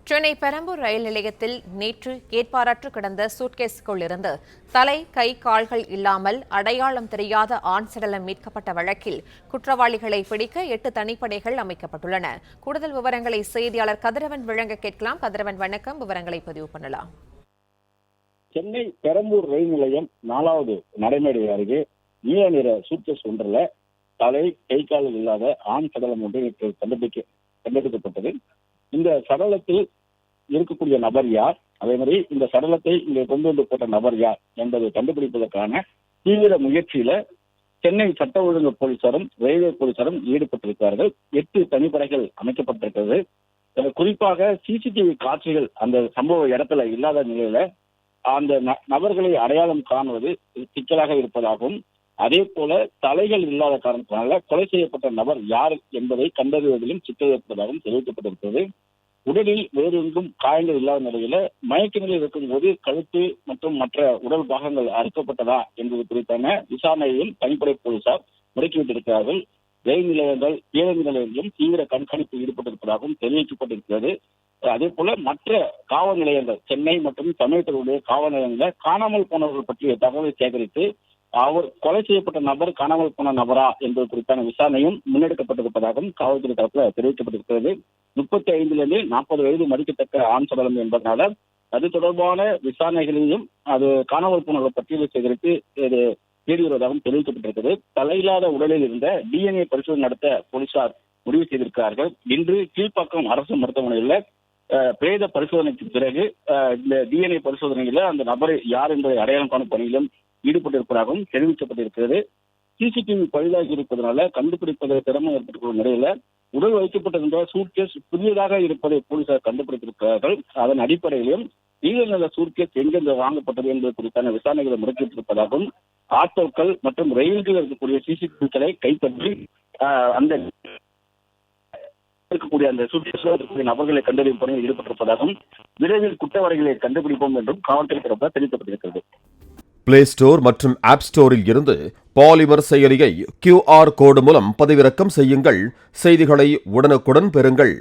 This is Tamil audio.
சென்னை பெரம்பூர் ரயில் நிலையத்தில் நேற்று ஏற்பாரற்று கிடந்த சூட்கேஸுக்குள் இருந்து தலை, கை, கால்கள் இல்லாமல் அடையாளம் தெரியாத ஆண் சடலம் மீட்கப்பட்ட வழக்கில் குற்றவாளிகளை பிடிக்க 8 தனிப்படைகள் அமைக்கப்பட்டுள்ளன. கூடுதல் விவரங்களை செய்தியாளர் கதிரவன் வழங்க கேட்கலாம். கதிரவன், வணக்கம். விவரங்களை பதிவு பண்ணலாம். சென்னை பெரம்பூர் ரயில் நிலையம் 4வது நடைமேடை அருகே நீல நிற சூட்கேஸ் ஒன்றில் தலை, கை, கால்கள் இல்லாத ஆண் சடலம் ஒன்று கண்டுபிடிக்கப்பட்டது. இந்த சடலத்தில் இருக்கக்கூடிய நபர் யார், அதே மாதிரி இந்த சடலத்தை இங்கே கொண்டு வந்து போட்ட நபர் யார் என்பதை கண்டுபிடிப்பதற்கான தீவிர முயற்சியில சென்னை சட்ட ஒழுங்கு போலீசாரும் ரயில்வே போலீசாரும் ஈடுபட்டிருக்கிறார்கள். 8 தனிப்படைகள் அமைக்கப்பட்டிருக்கிறது. குறிப்பாக சிசிடிவி காட்சிகள் அந்த சம்பவ இடத்துல இல்லாத நிலையில அந்த நபர்களை அடையாளம் காணுவது சிக்கலாக இருப்பதாகவும், அதே போல தலைகள் இல்லாத காரணத்தினால கொலை செய்யப்பட்ட நபர் யார் என்பதை கண்டறிவதிலும் சிக்கல் ஏற்பட்டதாகவும் தெரிவிக்கப்பட்டிருக்கிறது. உடலில் வேறு எங்கும் காயங்கள் இல்லாத நிலையில மயக்க நிலையில் இருக்கும் போது கழுத்து மற்றும் மற்ற உடல் பாகங்கள் அறுக்கப்பட்டதா என்பது குறித்தான விசாரணையையும் தனிப்படை போலீசார் முடுக்கிவிட்டிருக்கிறார்கள். ரயில் நிலையங்கள், பேருந்து நிலையங்களிலும் தீவிர கண்காணிப்பில் ஈடுபட்டிருப்பதாகவும் தெரிவிக்கப்பட்டிருக்கிறது. அதே போல மற்ற காவல் நிலையங்கள், சென்னை மற்றும் தமிழகத்தினுடைய காவல் நிலையங்களில் காணாமல் போனவர்கள் பற்றிய தகவலை சேகரித்து அவர் கொலை செய்யப்பட்ட நபர் காணாமல் போன நபரா என்பது குறித்தான விசாரணையும் முன்னெடுக்கப்பட்டிருப்பதாகவும் காவல்துறை தரப்பில் தெரிவிக்கப்பட்டிருக்கிறது. 35 40 வயது மதிக்கத்தக்க ஆண் சடலம் என்பதனால அது தொடர்பான விசாரணைகளையும் அது காணாமல் போனவர்கள் பட்டியலை சேகரித்து தேடி வருவதாகவும் தெரிவிக்கப்பட்டிருக்கிறது. தலையில்லாத உடலில் இருந்த DNA பரிசோதனை நடத்த போலீசார் முடிவு செய்திருக்கிறார்கள். இன்று கீழ்ப்பாக்கம் அரசு மருத்துவமனையில் பிரேத பரிசோதனைக்கு பிறகு இந்த DNA பரிசோதனையில அந்த நபரை யார் என்பதை அடையாளம் காணும் பணியிலும் ஈடுபட்டிருப்பதாகவும் தெரிவிக்கப்பட்டிருக்கிறது. சிசிடிவி பழுதாகி இருப்பதனால கண்டுபிடிப்பதில் சிரமம் ஏற்பட்டுள்ள நிலையில உடல் வைக்கப்பட்டிருந்த சூட்கேஸ் புதியதாக இருப்பதை போலீசார் கண்டுபிடித்திருக்கிறார்கள். அதன் அடிப்படையிலும் நீல நிற சூட்கேஸ் எங்கிருந்து வாங்கப்பட்டது என்பது குறித்தான விசாரணைகளை முடக்கியிருப்பதாகவும், ஆட்டோக்கள் மற்றும் ரயில்களில் இருக்கக்கூடிய சிசிடிவிகளை கைப்பற்றி அந்த இருக்கக்கூடிய அந்த சூட்கேஸில் இருக்கக்கூடிய நபர்களை கண்டறியும் பணியில் ஈடுபட்டிருப்பதாகவும், விரைவில் குற்றவாளிகளை கண்டுபிடிப்போம் என்றும் காவல்துறை தரப்பில் தெரிவிக்கப்பட்டிருக்கிறது. பிளே ஸ்டோர் மற்றும் ஆப் ஸ்டோரில் இருந்து பாலிமர் செயலியை QR கோடு மூலம் பதிவிறக்கம் செய்யுங்கள். செய்திகளை உடனுக்குடன் பெறுங்கள்.